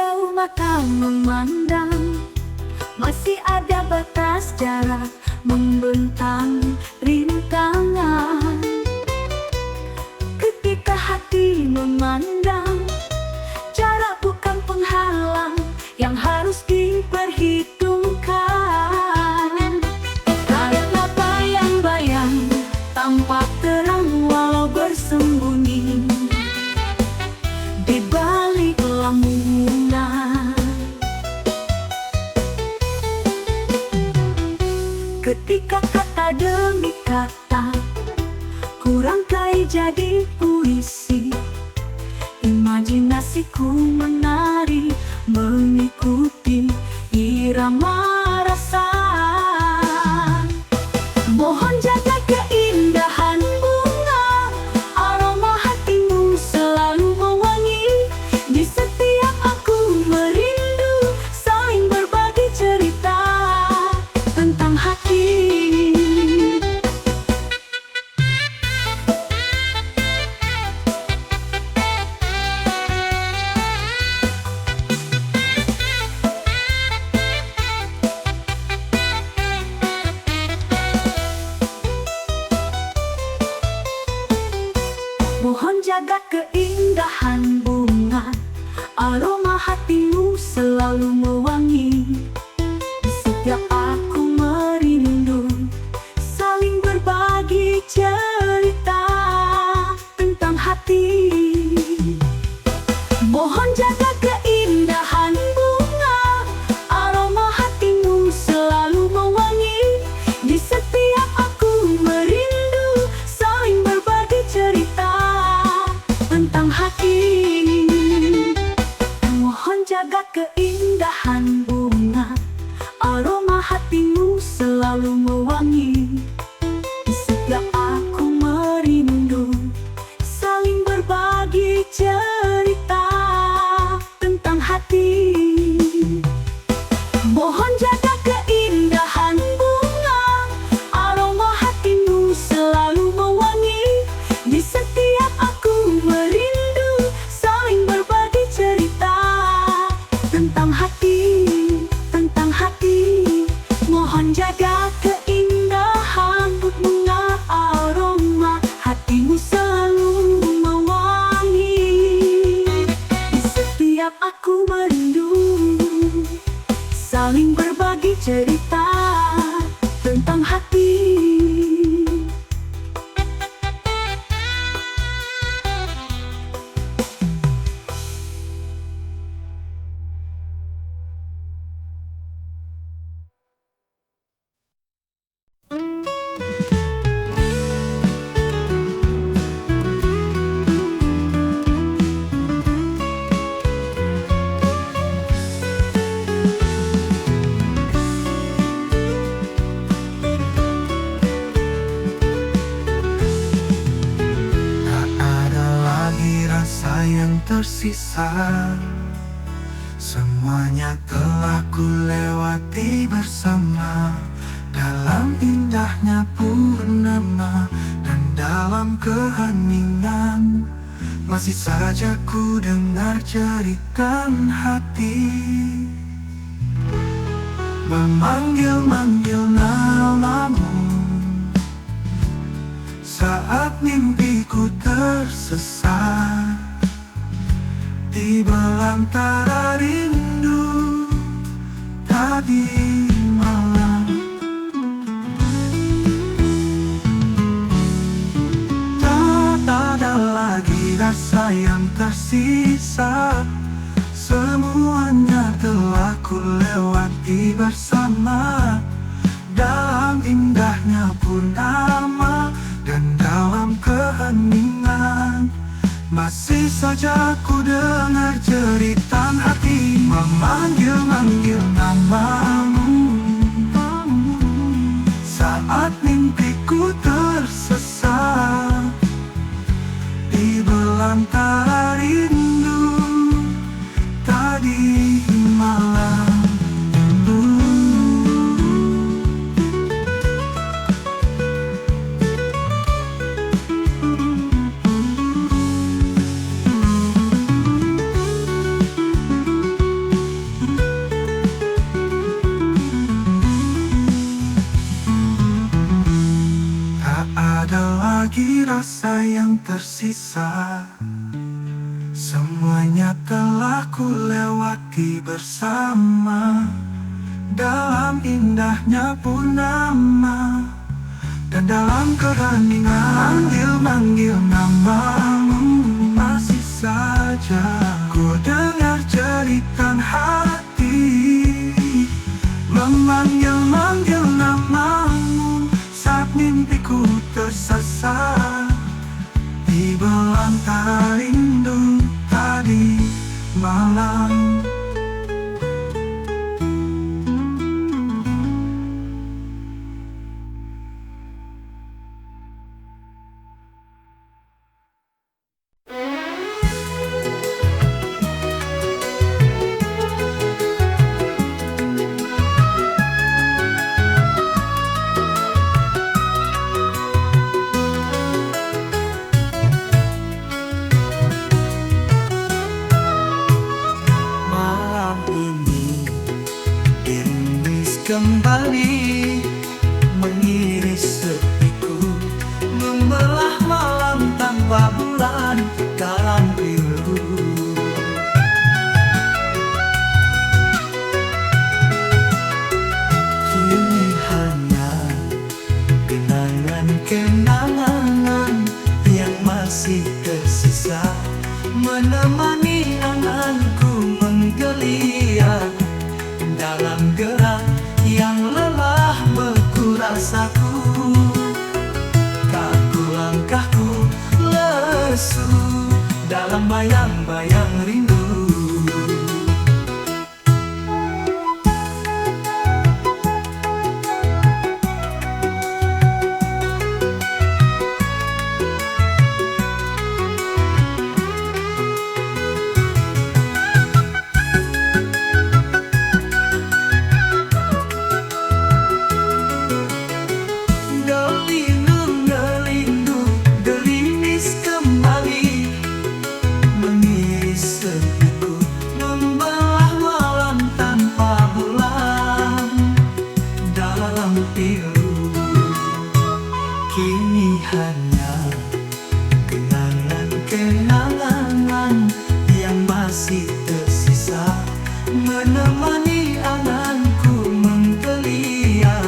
Sejauh mata memandang, masih ada batas jarak membentang rintangan. Ketika hati memandang, jarak bukan penghalang yang harus diperhitungkan. Karena bayang-bayang tampak terang walau bersembunyi di balik lamunan. Ketika kata demi kata kurangkai jadi puisi, imajinasiku menari mengikuti irama rasa. Mohon jaga keindahan bunga, aroma hatimu selalu mewangi. Di setiap aku merindu, saling berbagi cerita tentang hati. Mohon jaga keindahan bunga, aroma hatimu selalu mewangi. Di setiap aku merindu, saling berbagi cerita tentang hati. Mohon jaga keindahan bunga, aroma hatimu selalu mewangi. Di setiap aku merindu, saling berbagi cerita tentang hati. Mohon jaga keindahan bunga, aroma hatimu selalu mewangi. Di setiap aku merindu, saling berbagi cerita tentang hati. Mohon jaga keindahan bunga, aroma hatimu selalu mewangi. Di setiap aku merindu, saling berbagi cerita tentang hati, tentang hati. Mohon jaga keindahan bunga, aroma hatimu selalu mewangi. Di setiap aku merindu, saling berbagi cerita tentang hati. Tak ada lagi rasa yang tersisa, semuanya telah ku lewati bersama. Dalam indahnya purnama dan dalam keheningan, masih saja ku dengar jeritan hati memanggil-manggil namamu. Saat mimpiku tersesat di belantara rindu tadi malam, tak ada lagi rasa yang tersisa. Semuanya telah ku lewati bersama. Dalam indahnya purnama dan dalam keheningan, masih saja ku dengar jeritan hati memanggil-manggil namamu. Saat mimpiku tersesat di belantara rindu tadi malam. lagi rasa yang tersisa. Semuanya telah ku lewati bersama, dalam indahnya purnama, dan dalam keheningan manggil namamu. Masih saja ku dengar jeritan hati memanggil-manggil namamu, saat mimpiku tersasar di belantara rindu tadi malam. Malam ini dirimis kembali, mengiris sepiku, membelah malam tanpa bulan dalam biru. Kini hanya kenangan-kenangan yang masih tersisa, menemani anganku menggeliat dalam gerak yang lelah beku rasaku. Kaku langkahku lesu dalam bayang-bayang rindu. Kini hanya kenangan-kenangan yang masih tersisa, menemani anganku menggeliat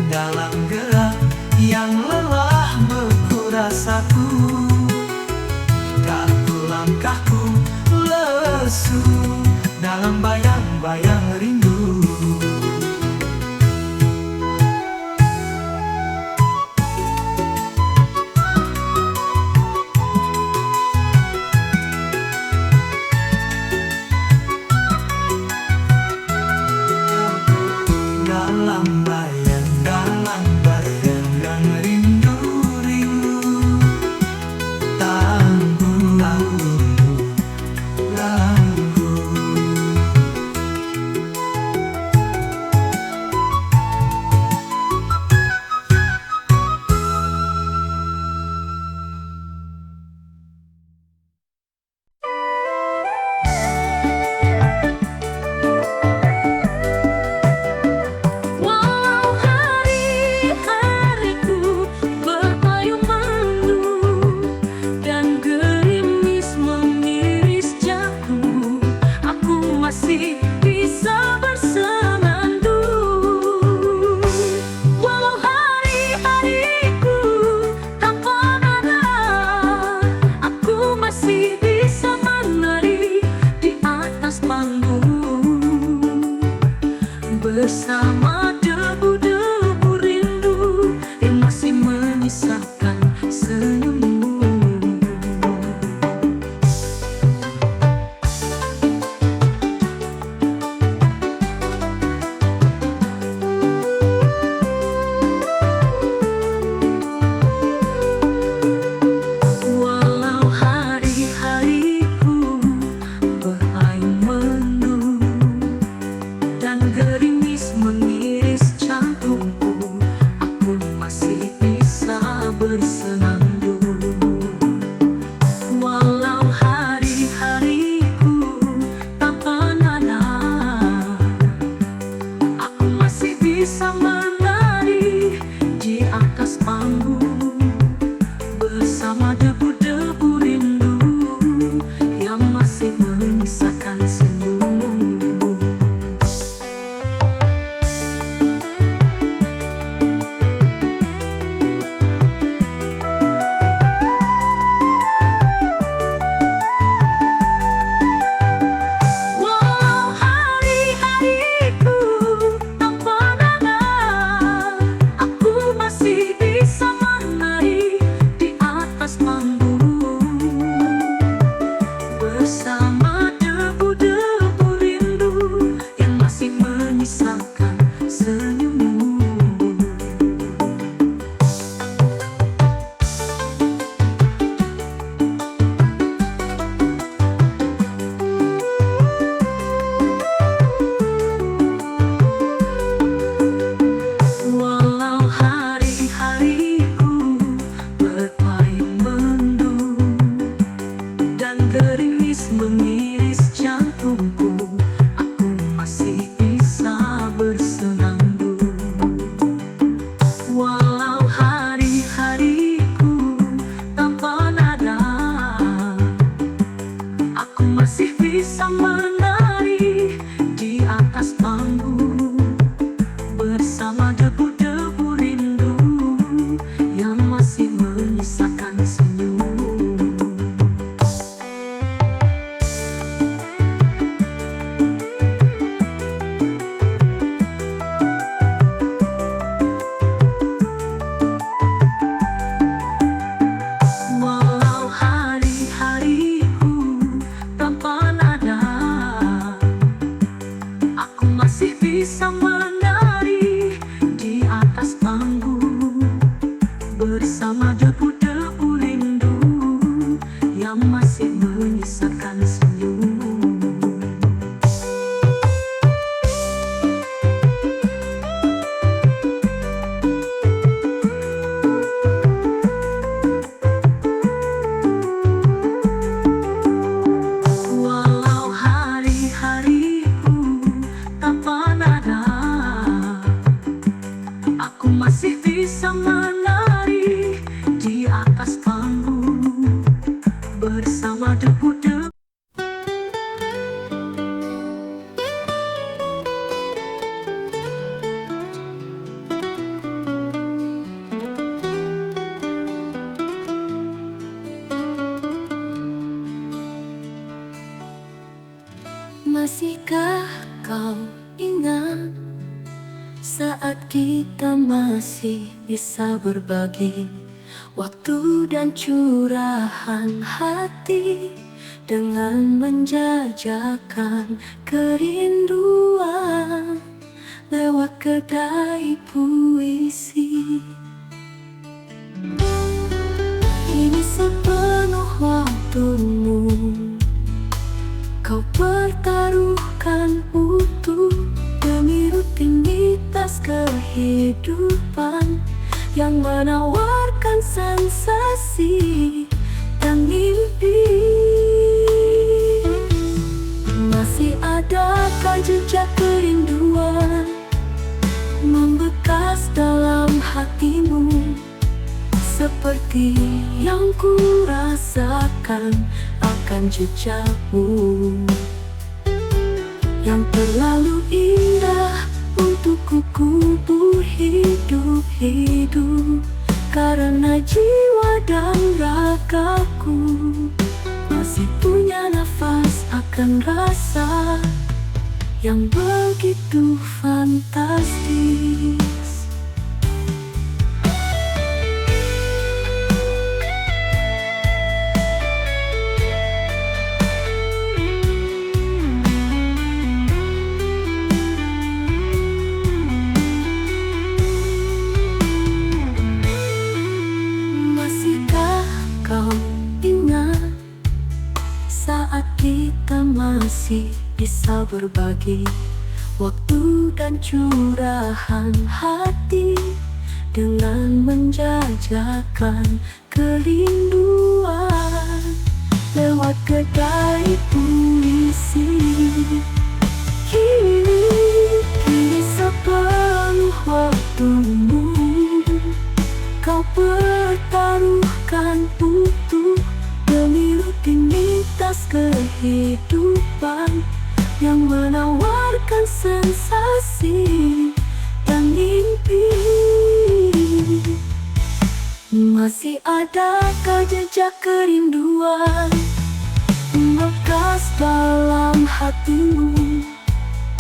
dalam gerak yang lelah beku rasaku. Kaku langkahku lesu dalam bayang-bayang rindu. Dalam bayang-bayang rindu-rindu, tangguh lagu. Walau hari-hariku berpayung mendung dan gerimis mengiris jauh, aku masih bisa bersenandung. Walau hari-hariku tanpa nada, aku masih bisa menari di atas panggung bersama debu-debu rindu yang masih menyisakan senyummu. Walau hari-hariku berpayung mendung dan gerimis mengiris bisa menari di atas panggung bersama debu-debu rindu yang masih menyisakan senyum. Walau hari-hariku tanpa nada, aku masih bisa menari di atas panggung bersama debu-debu. Masihkah kau ingat saat kita masih bisa berbagi waktu dan curahan hati dengan menjajakan kerinduan lewat kedai puisi. Ini sepenuh waktumu kau pertaruhkan utuh demi rutinitas kehidupan yang menawarkan sensasi dan mimpi. Masih adakah jejak kerinduan membekas dalam hatimu seperti yang ku rasakan akan jejakmu yang terlalu indah untuk ku kubur hidup-hidup, karena jiwa dan ragaku masih punya nafas akan rasa yang begitu fantastis. Saat kita masih bisa berbagi waktu dan curahan hati dengan menjajakan kerinduan lewat kedai puisi. Kini sepenuh waktumu kau pertaruhkan utuh demi rutinitas kehidupan yang menawarkan sensasi dan mimpi. Masih adakah jejak kerinduan membekas dalam hatimu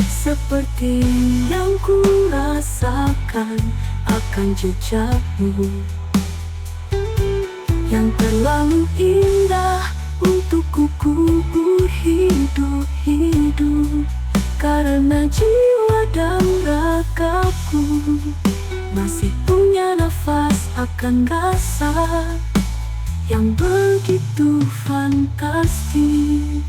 seperti yang ku rasakan akan jejakmu yang terlalu indah untuk ku kubur hidup-hidup, karena jiwa dan ragaku masih punya nafas akan rasa yang begitu fantastis.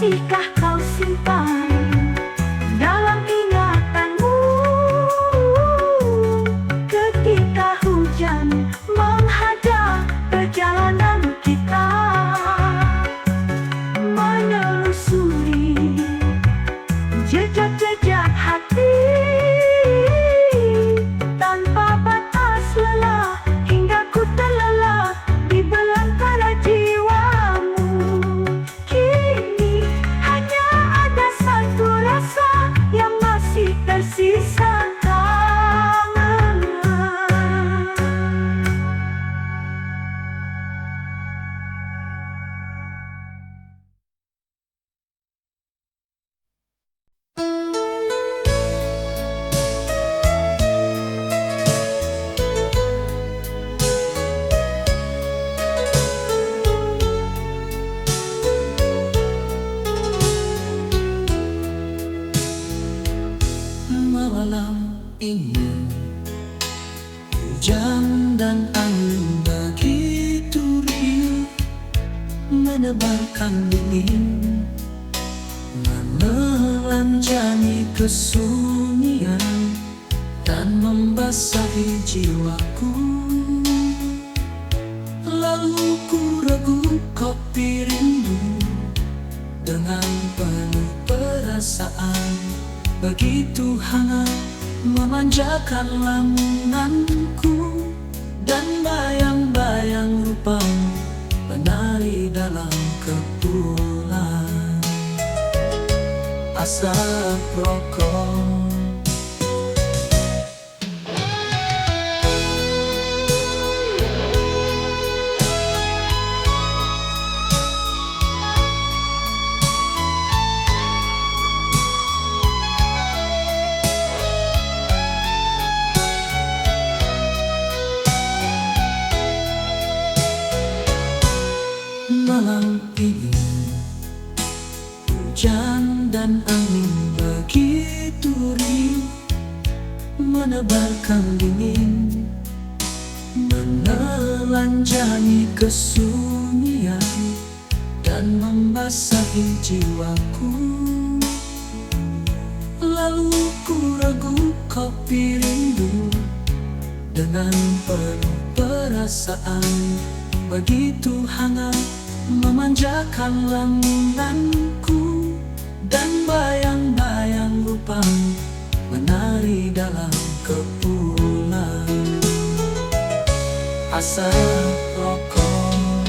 masihkah kau simpan dalam ingatanmu ketika hujan menghadang perjalanan kita menelusuri jejak-jejak hati tanpa batas lelah hingga ku terlelap di belantara jiwamu. Kini hanya ada satu rasa yang masih tersisa. Malam ini hujan dan angin begitu riuh, menebarkan dingin, menelanjangi kesunyian dan membasahi jiwaku. Lalu ku regu kopi rindu dengan penuh perasaan, begitu hangat memanjakan lamunanku, dan bayang-bayang rupamu menari dalam kepulan asap rokok. Malam ini hujan dan angin begitu riuh, menebarkan dingin, menelanjangi kesunyian dan membasahi jiwaku. Lalu ku regu kopi rindu dengan penuh perasaan, begitu hangat memanjakan lamunanku, dan bayang-bayang rupamu menari dalam kepulan asap rokok.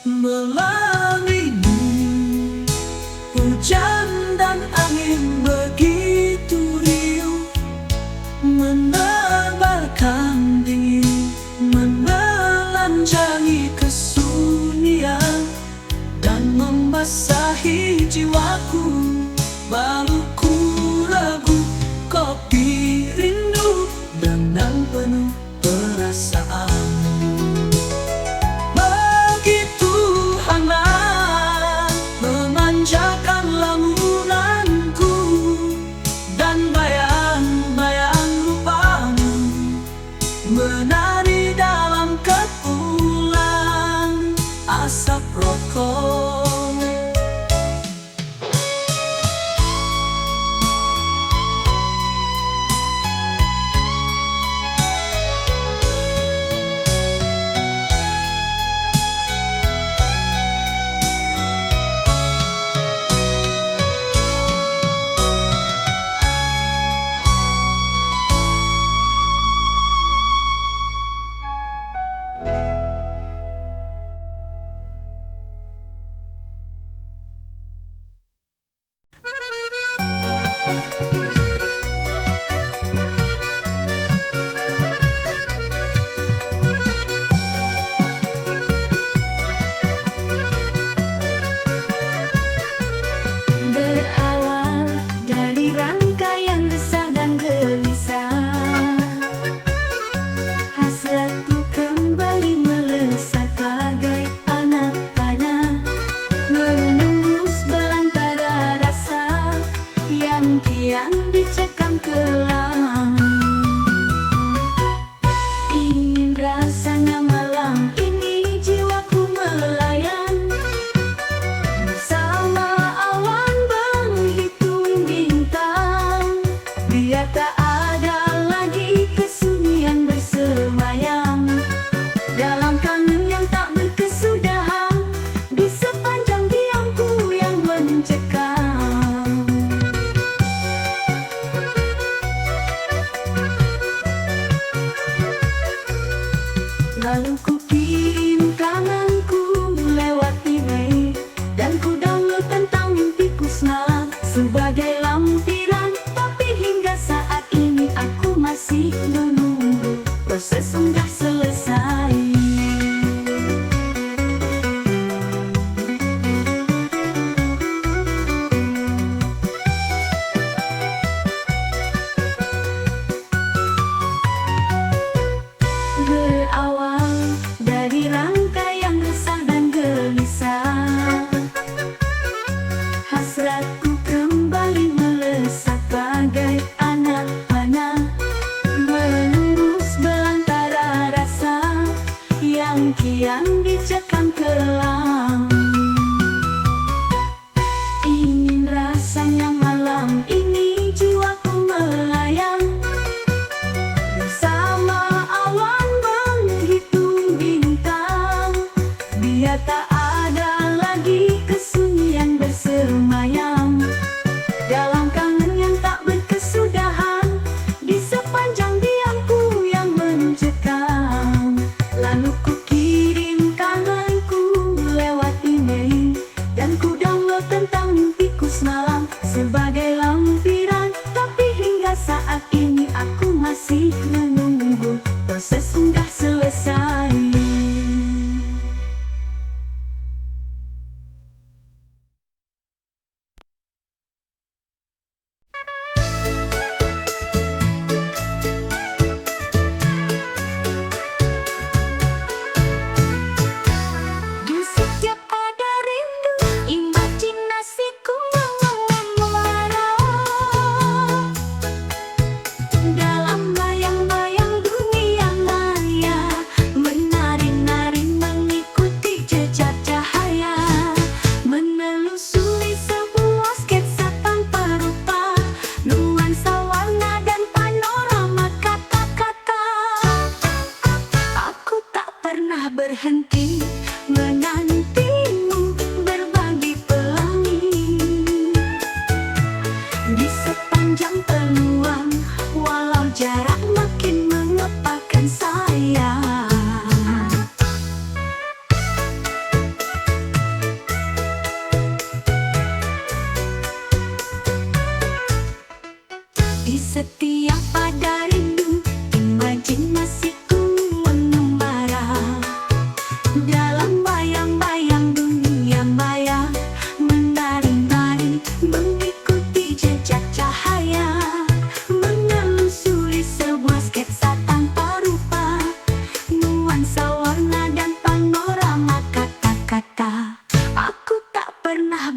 Malam ini hujan dan angin begitu riuh, menebarkan dingin, menelanjangi kesunyian dan membasahi jiwaku. Baru ku regu kopi rindu dengan penuh perasaan.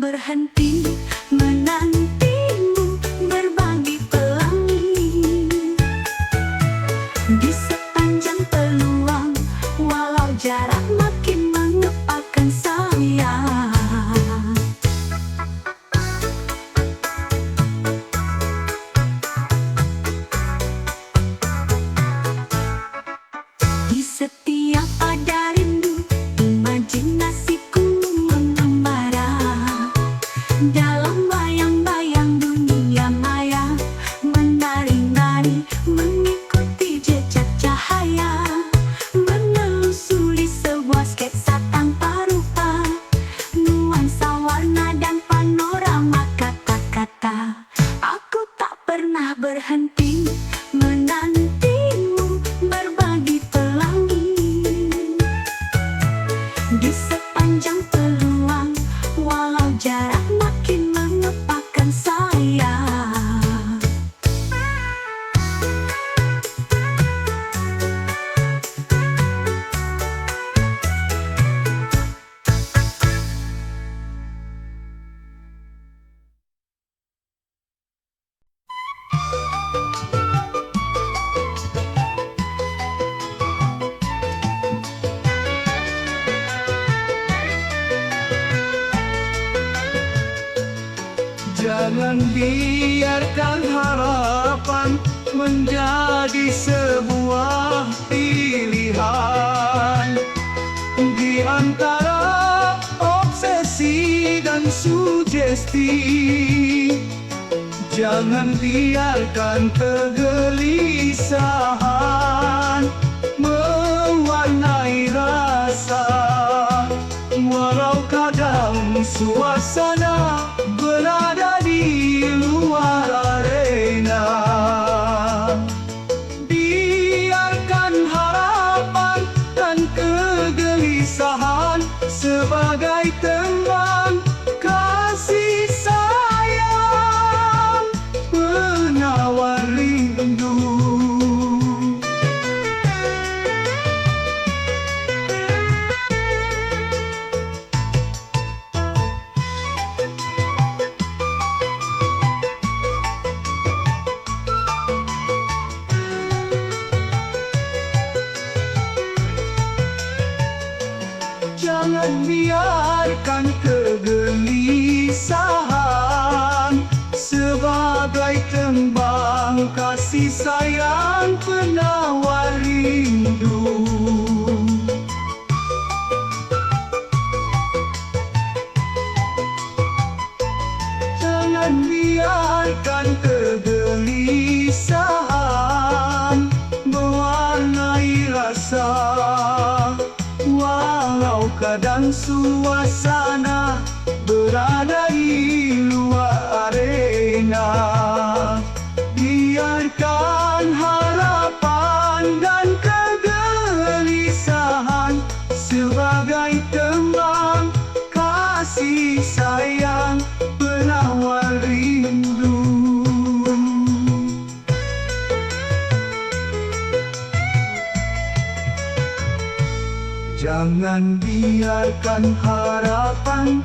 berhenti menantimu berbagi pelangi di sepanjang peluang, walau jarak makin mengepakkan saya. Di setiap ada rindu, imajinasiku mengembara dalam bayang-bayang dunia maya, menari-nari mengikuti jejak cahaya, menelusuri sebuah sketsa tanpa rupa, nuansa warna dan panorama kata-kata. Aku tak pernah berhenti menantimu berbagi pelangi di sepanjang peluang, walau jarak makin mengepakkan saya. Jangan biarkan harapan menjadi sebuah pilihan di antara obsesi dan sugesti. Jangan biarkan kegelisahan mewarnai rasa, walau kadang suasana berada di luar arena. Biarkan harapan dan kegelisahan sebagai teman kasih sayang, penawar rindu. Jangan biarkan kegelisahan sebagai tembang kasih sayang, penawar rindu. Jangan biarkan kegelisahan mewarnai rasa, walau kadang suasana berada di luar arena. Biarkan harapan dan kegelisahan sebagai tembang kasih sayang, penawar rindu. Jangan biarkan harapan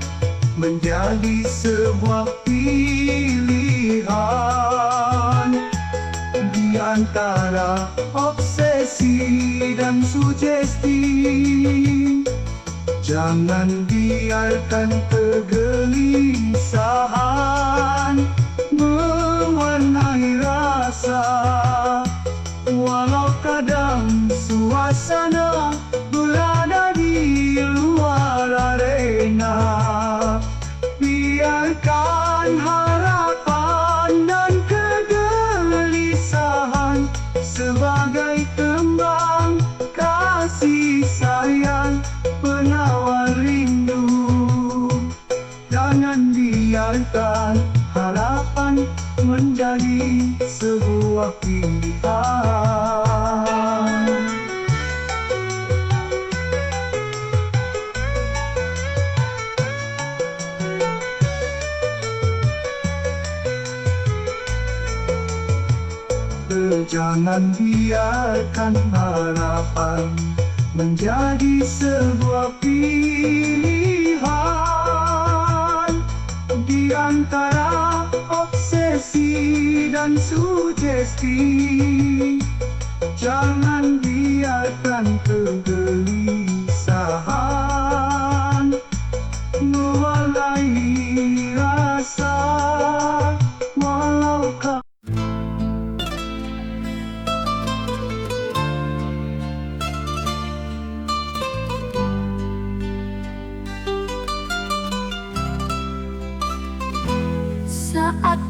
menjadi sebuah pilihan di antara obsesi dan sugesti. Jangan biarkan kegelisahan mewarnai rasa, walau kadang suasana berada di luar arena. Biarkan harapan dan kegelisahan sebagai tembang kasih sayang, penawar rindu. Jangan biarkan harapan menjadi sebuah pilihan. Jangan biarkan harapan menjadi sebuah pilihan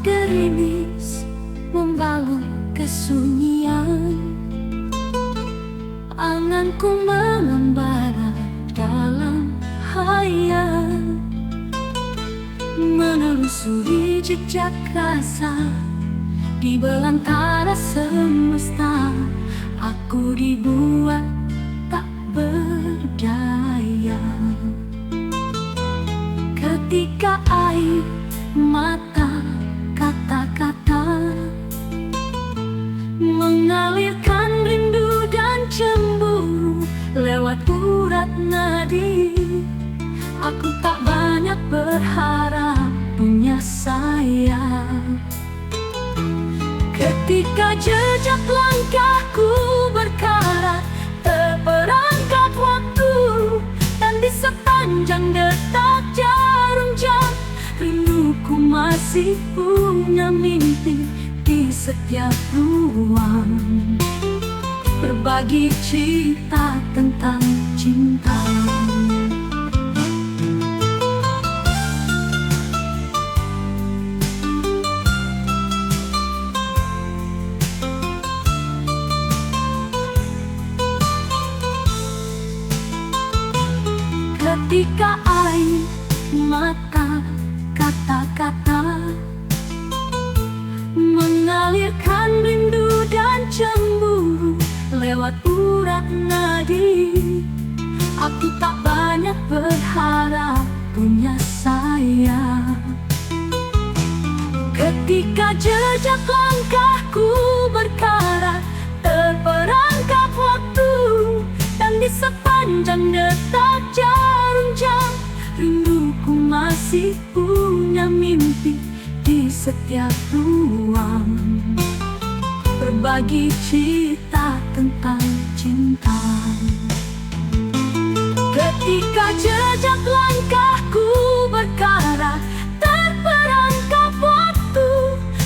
gerimis membalut kesunyian. Anganku mengembara dalam hayal, menelusuri jejak rasa di belantara semesta. Aku dibuat tak berdaya ketika air mata kata-kata mengalirkan rindu dan cemburu lewat urat nadi. Aku tak banyak berharap punya sayang ketika jejak langkahku berkarat terperangkap waktu, dan di sepanjang detak jarum jam rinduku masih punya mimpi di setiap ruang, berbagi cerita tentang cinta. Ketika air mata kata-kata mengalirkan rindu dan cemburu lewat urat nadi, aku tak banyak berharap punya sayang ketika jejak langkahku berkarat terperangkap waktu, dan di sepanjang detak jarum jam rinduku masih punya mimpi di setiap ruang, berbagi cerita tentang cinta. Ketika jejak langkahku berkarat terperangkap waktu,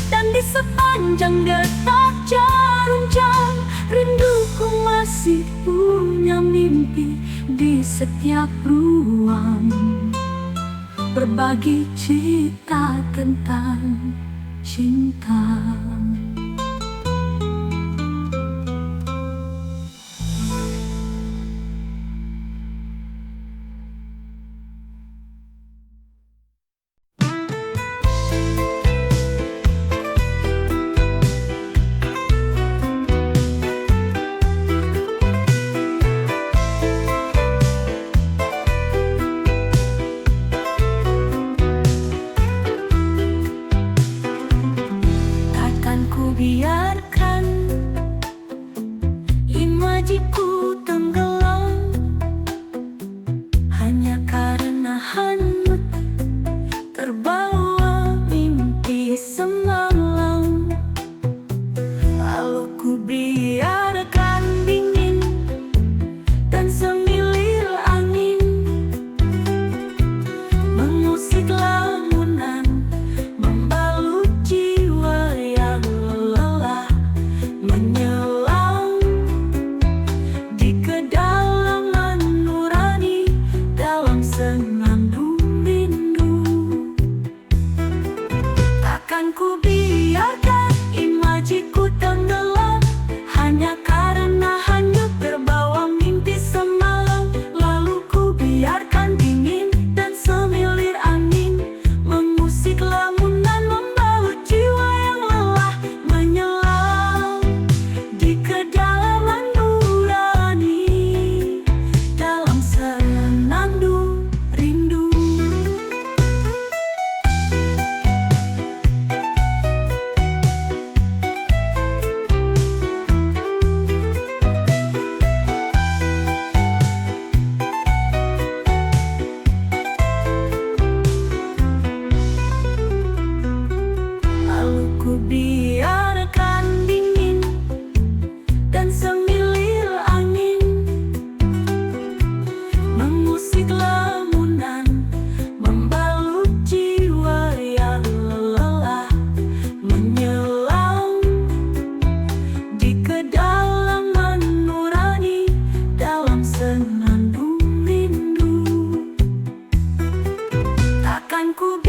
dan di sepanjang detak jarum jam rinduku masih punya mimpi di setiap ruang, berbagi cerita tentang cinta. Biarkan imajiku tenggelam hanya karena hanyut terbawa mimpi semalam. Lalu ku biarkan dingin dan semilir angin mengusik lamunan membalut jiwa yang menyelam di kedalaman nurani dalam senandung rindu. Takkan ku biarkan imajiku tenggelam hanya karena hanyut terbawa mimpi semalam. Lalu ku biarkan dingin dan semilir angin mengusik lamunan membalut jiwa yang lelah menyelam di kedalaman nurani dalam senandung rindu. Lalu ku biarkan dingin dan semilir angin mengusik lamunan membalut jiwa yang lelah menyelam di kedalaman nurani dalam senandung rindu. Takkan ku